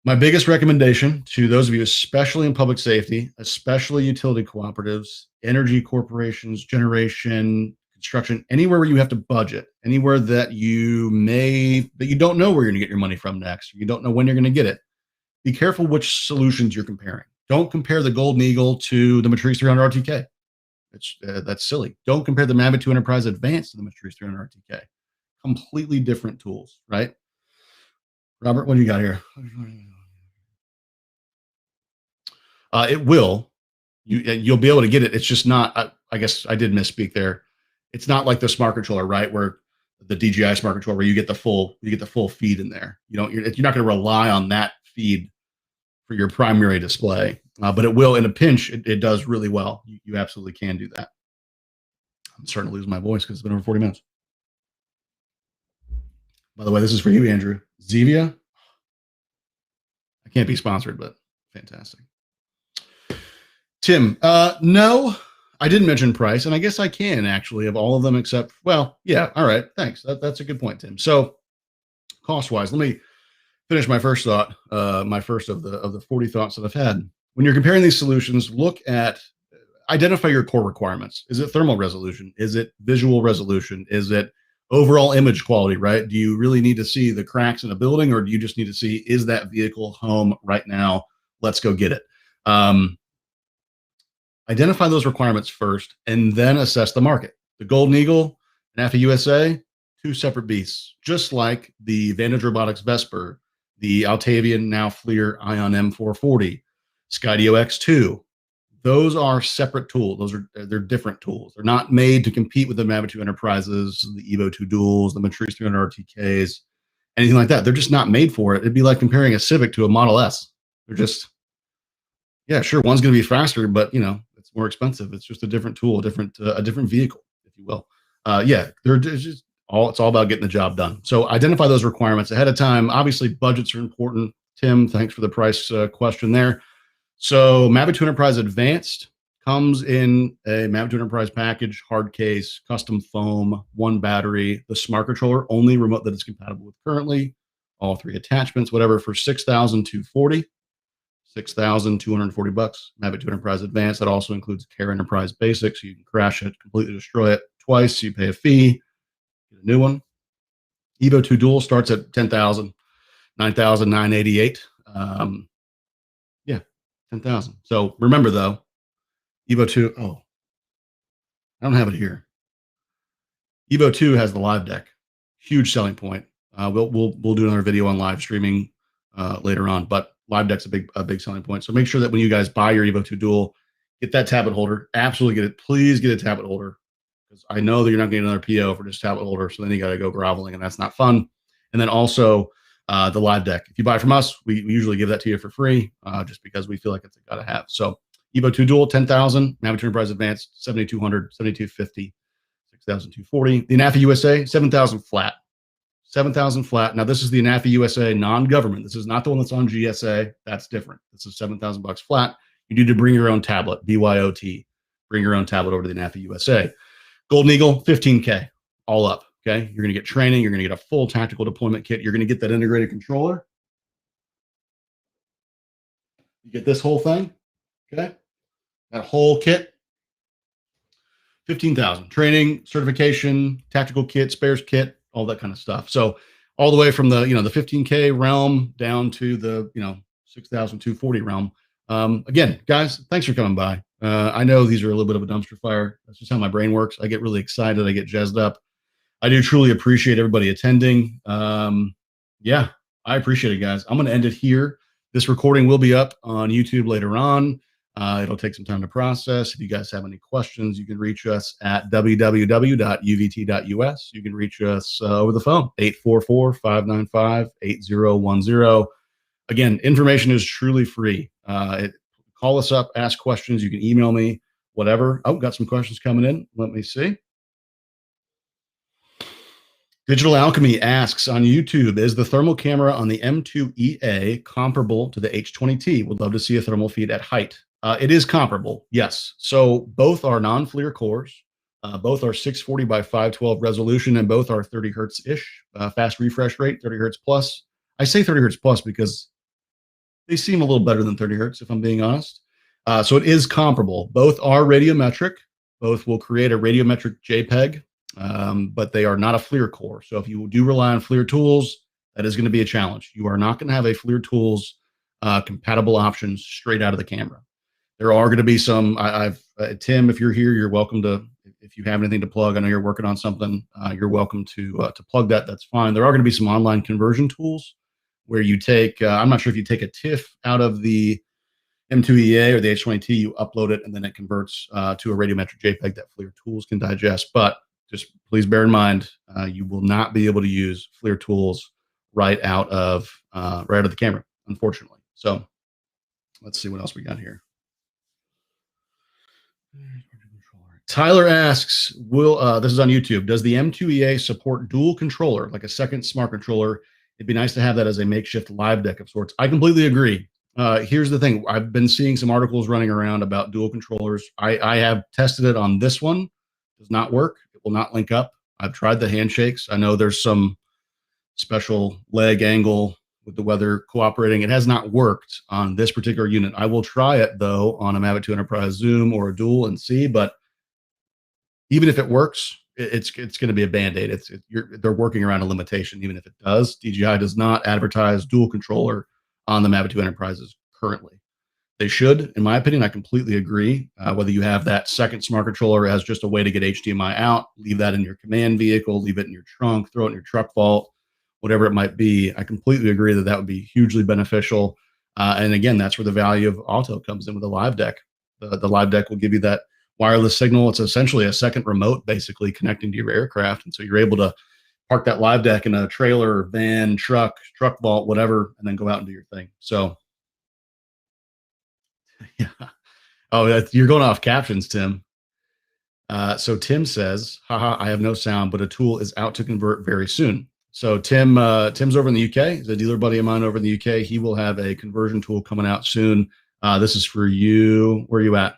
My biggest recommendation to those of you, especially in public safety, especially utility cooperatives, energy corporations, generation, construction, anywhere where you have to budget, anywhere that you don't know where you're going to get your money from next, you don't know when you're going to get it, be careful which solutions you're comparing. Don't compare the Golden Eagle to the Matrice 300 RTK. That's silly. Don't compare the Mavic 2 Enterprise Advanced to the Matrice 300 RTK. Completely different tools, right? Robert, what do you got here? It will. You'll be able to get it. It's just not. I guess I did misspeak there. It's not like the smart controller, right? Where the DJI smart controller, where you get the full feed in there. You're not going to rely on that feed for your primary display, but it will in a pinch. It does really well. You absolutely can do that. I'm starting to lose my voice because it's been over 40 minutes. By the way, this is for you, Andrew. Zevia. I can't be sponsored, but fantastic. Tim, no, I didn't mention price, and I guess I can actually of all of them except, well, yeah, all right, thanks. That's a good point, Tim. So cost-wise, let me finish my first thought, my first of the 40 thoughts that I've had. When you're comparing these solutions, identify your core requirements. Is it thermal resolution? Is it visual resolution? Is it overall image quality, right? Do you really need to see the cracks in a building, or do you just need to see, is that vehicle home right now? Let's go get it. Identify those requirements first, and then assess the market. The Golden Eagle, Anafi USA, two separate beasts, just like the Vantage Robotics Vesper, the Altavian, now FLIR Ion M440, Skydio X2. Those are separate tools. They're different tools. They're not made to compete with the Mavic 2 Enterprises, the Evo 2 Duals, the Matrice 300 RTKs, anything like that. They're just not made for it. It'd be like comparing a Civic to a Model S. They're just, yeah, sure, one's going to be faster, but it's more expensive. It's just a different tool, a different vehicle, if you will. It's all about getting the job done. So identify those requirements ahead of time. Obviously, budgets are important. Tim, thanks for the price question there. So Mavic 2 Enterprise Advanced comes in a Mavic 2 Enterprise package, hard case, custom foam, one battery, the smart controller, only remote that it's compatible with currently, all three attachments, whatever, for $6,240. $6,240. Mavic 2 Enterprise Advanced. That also includes Care Enterprise Basic, so you can crash it, completely destroy it twice. You pay a fee, get a new one. Evo 2 Dual starts at $10,000, $9,988. Yeah, $10,000. So remember though, Evo 2. Oh, I don't have it here. Evo 2 has the live deck, huge selling point. We'll do another video on live streaming later on, but live deck's a big selling point. So make sure that when you guys buy your Evo 2 Dual, get that tablet holder. Absolutely get it. Please get a tablet holder, because I know that you're not getting another PO for just tablet holder. So then you got to go groveling, and that's not fun. And then also the live deck. If you buy from us, we usually give that to you for free, just because we feel like it's a gotta have. So Evo 2 Dual, $10,000. Mavic 2 Enterprise Advanced, $7,200, $7,250, $6,240. The Anafi USA, $7,000 flat. $7,000 flat. Now this is the Anafi USA non-government. This is not the one that's on GSA. That's different. This is $7,000 flat. You need to bring your own tablet, BYOT. Bring your own tablet over to the Anafi USA. Golden Eagle, $15K, all up. Okay, you're going to get training. You're going to get a full tactical deployment kit. You're going to get that integrated controller. You get this whole thing. Okay, that whole kit. $15,000. Training, certification, tactical kit, spares kit, all that kind of stuff. So all the way from the the 15K realm down to the $6,240 realm. Again, guys, thanks for coming by. I know these are a little bit of a dumpster fire. That's just how my brain works. I get really excited. I get jazzed up. I do truly appreciate everybody attending. Yeah, I appreciate it, guys. I'm going to end it here. This recording will be up on YouTube later on. It'll take some time to process. If you guys have any questions, you can reach us at www.uvt.us. You can reach us over the phone, 844-595-8010. Again, information is truly free. Call us up, ask questions. You can email me, whatever. Oh, got some questions coming in. Let me see. Digital Alchemy asks on YouTube, is the thermal camera on the M2EA comparable to the H20T? Would love to see a thermal feed at height. It is comparable, yes. So both are non-FLIR cores. Both are 640 by 512 resolution, and both are 30 hertz-ish fast refresh rate, 30 hertz plus. I say 30 hertz plus because they seem a little better than 30 hertz, if I'm being honest. So it is comparable. Both are radiometric. Both will create a radiometric JPEG, but they are not a FLIR core. So if you do rely on FLIR tools, that is going to be a challenge. You are not going to have a FLIR tools compatible option straight out of the camera. There are going to be some. Tim, if you're here, you're welcome to. If you have anything to plug, I know you're working on something. You're welcome to plug that. That's fine. There are going to be some online conversion tools where you take. I'm not sure if you take a TIFF out of the M2EA or the H20T, you upload it, and then it converts to a radiometric JPEG that FLIR tools can digest. But just please bear in mind, you will not be able to use FLIR tools right out of the camera, unfortunately. So let's see what else we got here. Tyler asks, this is on YouTube, does the M2EA support dual controller, like a second smart controller? It'd be nice to have that as a makeshift live deck of sorts. I completely agree. Here's the thing. I've been seeing some articles running around about dual controllers. I have tested it on this one. It does not work. It will not link up. I've tried the handshakes. I know there's some special leg angle with the weather cooperating. It has not worked on this particular unit. I will try it, though, on a Mavic 2 Enterprise Zoom or a Dual and see, but even if it works, it's going to be a band-aid. They're working around a limitation, even if it does. DJI does not advertise dual controller on the Mavic 2 Enterprises currently. They should, in my opinion. I completely agree. Whether you have that second smart controller as just a way to get HDMI out, leave that in your command vehicle, leave it in your trunk, throw it in your truck vault, whatever it might be, I completely agree that that would be hugely beneficial. And again, that's where the value of Autel comes in with a live deck. The live deck will give you that wireless signal. It's essentially a second remote, basically connecting to your aircraft. And so you're able to park that live deck in a trailer, van, truck vault, whatever, and then go out and do your thing. So, yeah. Oh, you're going off captions, Tim. So Tim says, haha, I have no sound, but a tool is out to convert very soon. So Tim's over in the UK. He's a dealer buddy of mine over in the UK. He will have a conversion tool coming out soon. This is for you. Where are you at?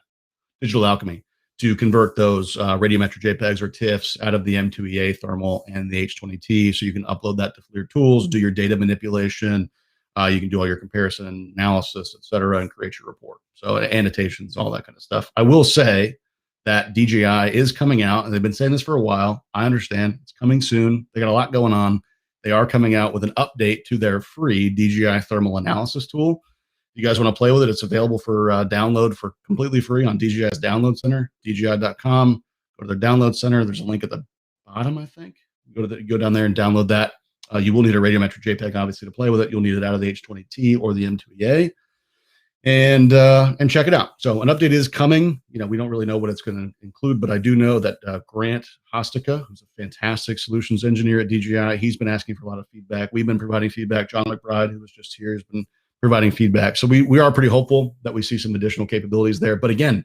Digital Alchemy, to convert those radiometric JPEGs or TIFFs out of the M2EA thermal and the H20T, so you can upload that to FLIR tools, do your data manipulation. You can do all your comparison analysis, et cetera, and create your report. So annotations, all that kind of stuff. I will say that DJI is coming out, and they've been saying this for a while. I understand it's coming soon. They got a lot going on. They are coming out with an update to their free DJI thermal analysis tool. If you guys want to play with it, it's available for download for completely free on DJI's download center, DJI.com. Go to their download center. There's a link at the bottom, I think. Go down there and download that. You will need a radiometric JPEG, obviously, to play with it. You'll need it out of the H20T or the M2EA. And check it out. So an update is coming. We don't really know what it's going to include, but I do know that Grant Hostica, who's a fantastic solutions engineer at DJI, he's been asking for a lot of feedback. We've been providing feedback. John McBride, who was just here, has been providing feedback. So we are pretty hopeful that we see some additional capabilities there. But again,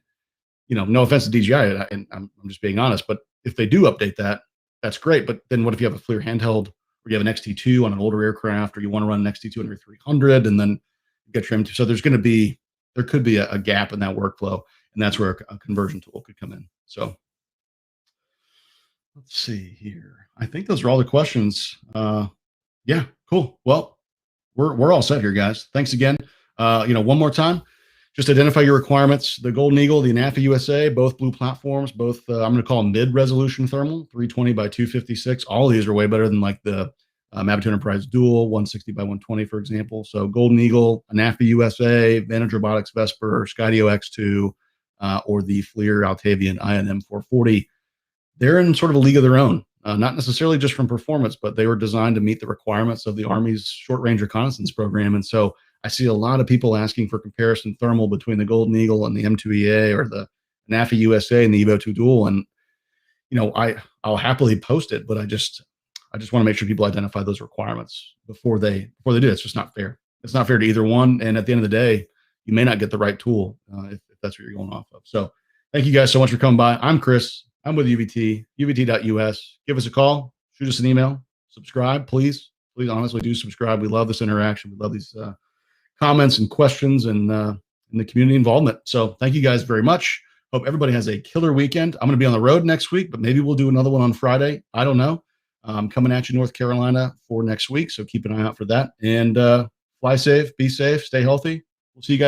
no offense to DJI, and I'm just being honest, but if they do update that, that's great. But then what if you have a FLIR handheld, or you have an XT2 on an older aircraft, or you want to run an XT2 under 300, and then get trimmed? So there could be a gap in that workflow, and that's where a conversion tool could come in. So let's see here. I think those are all the questions. Yeah, cool. Well, we're all set here, guys. Thanks again. One more time, just identify your requirements. The Golden Eagle, the Anafi USA, both blue platforms, both I'm going to call them mid-resolution thermal, 320 by 256. All of these are way better than like the Mavic 2 Enterprise Dual, 160 by 120, for example. So Golden Eagle, Anafi USA, Vantage Robotics Vesper, Skydio X2, or the FLIR Altavian INM 440. They're in sort of a league of their own, not necessarily just from performance, but they were designed to meet the requirements of the Army's short range reconnaissance program. And so I see a lot of people asking for comparison thermal between the Golden Eagle and the M2EA, or the Anafi USA and the Evo 2 Dual. And I'll happily post it, but I just want to make sure people identify those requirements before they do. It's just not fair. It's not fair to either one. And at the end of the day, you may not get the right tool if that's what you're going off of. So thank you guys so much for coming by. I'm Chris. I'm with UVT, UVT.us. Give us a call, shoot us an email, subscribe, please. Please, honestly, do subscribe. We love this interaction. We love these comments and questions and the community involvement. So thank you guys very much. Hope everybody has a killer weekend. I'm going to be on the road next week, but maybe we'll do another one on Friday. I don't know. I'm coming at you, North Carolina, for next week. So keep an eye out for that. And fly safe, be safe, stay healthy. We'll see you guys